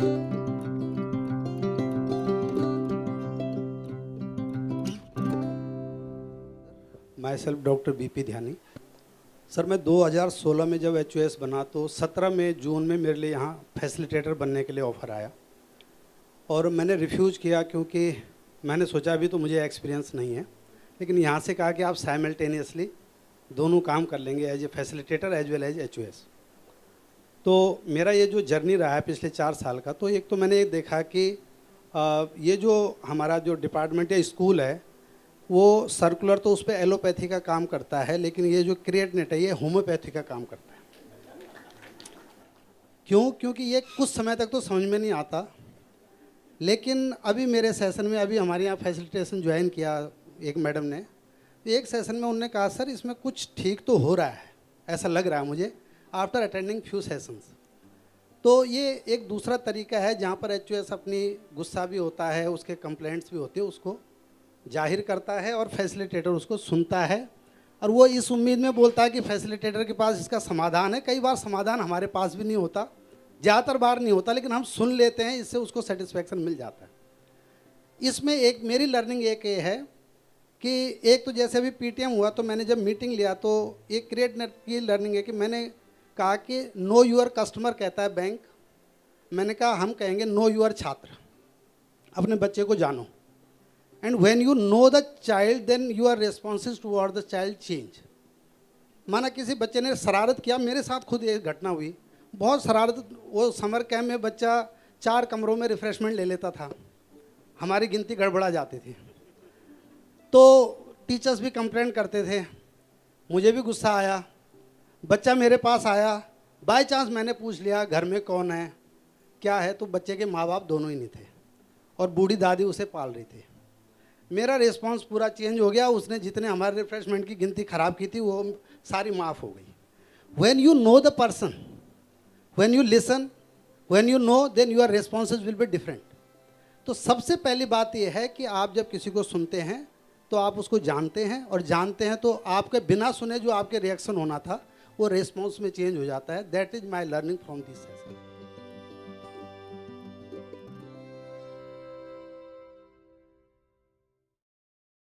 My self doctor BP Dhyani. Sir मैं 2016 में जब एचओएस बना तो 17 में जून में मेरे लिए यहाँ फैसिलिटेटर बनने के लिए ऑफ़र आया और मैंने रिफ्यूज़ किया क्योंकि मैंने सोचा अभी तो मुझे एक्सपीरियंस नहीं है, लेकिन यहाँ से कहा कि आप साइमल्टेनियसली दोनों काम कर लेंगे as a facilitator as well as HOS. तो मेरा ये जो जर्नी रहा है पिछले 4 साल का, तो एक तो मैंने देखा कि ये जो हमारा जो डिपार्टमेंट या स्कूल है वो सर्कुलर तो उस पर एलोपैथी का काम करता है, लेकिन ये जो क्रिएटनेट है ये होम्योपैथी का काम करता है। क्यों? क्योंकि ये कुछ समय तक तो समझ में नहीं आता, लेकिन अभी मेरे सेशन में अभी हमारे यहाँ फैसिलिटेशन ज्वाइन किया एक मैडम ने, तो एक सेशन में उन्होंने कहा सर इसमें कुछ ठीक तो हो रहा है, ऐसा लग रहा है मुझे आफ्टर अटेंडिंग फ्यू सेशंस। तो ये एक दूसरा तरीका है जहाँ पर एचओएस अपनी गुस्सा भी होता है, उसके कंप्लेंट्स भी होते हैं, उसको जाहिर करता है और फैसिलिटेटर उसको सुनता है और वो इस उम्मीद में बोलता है कि फैसिलिटेटर के पास इसका समाधान है। कई बार समाधान हमारे पास भी नहीं होता, ज़्यादातर बार नहीं होता, लेकिन हम सुन लेते हैं, इससे उसको सेटिस्फैक्शन मिल जाता है। इसमें एक मेरी लर्निंग एक ये है कि एक तो जैसे अभी पीटीएम हुआ तो मैंने जब मीटिंग लिया तो एक क्रिएटनेट की लर्निंग है कि मैंने कहा कि नो यूअर कस्टमर कहता है बैंक, मैंने कहा हम कहेंगे नो यूअर छात्र, अपने बच्चे को जानो। And when you know the child then your responses toward the child change. माना किसी बच्चे ने शरारत किया, मेरे साथ खुद एक घटना हुई, बहुत शरारत, वो समर कैम्प में बच्चा 4 कमरों में रिफ्रेशमेंट ले लेता था, हमारी गिनती गड़बड़ा जाती थी, तो टीचर्स भी कंप्लेंट करते थे, मुझे भी गुस्सा आया। बच्चा मेरे पास आया, बाय चांस मैंने पूछ लिया घर में कौन है क्या है, तो बच्चे के माँ बाप दोनों ही नहीं थे और बूढ़ी दादी उसे पाल रही थी। मेरा रिस्पांस पूरा चेंज हो गया, उसने जितने हमारे रिफ्रेशमेंट की गिनती ख़राब की थी वो सारी माफ़ हो गई। When you know the person, when you listen, when you know, then your responses will be different. तो सबसे पहली बात यह है कि आप जब किसी को सुनते हैं तो आप उसको जानते हैं, और जानते हैं तो आपके बिना सुने जो आपके रिएक्शन होना था वो रिस्पॉन्स में चेंज हो जाता है। That is my learning from this session.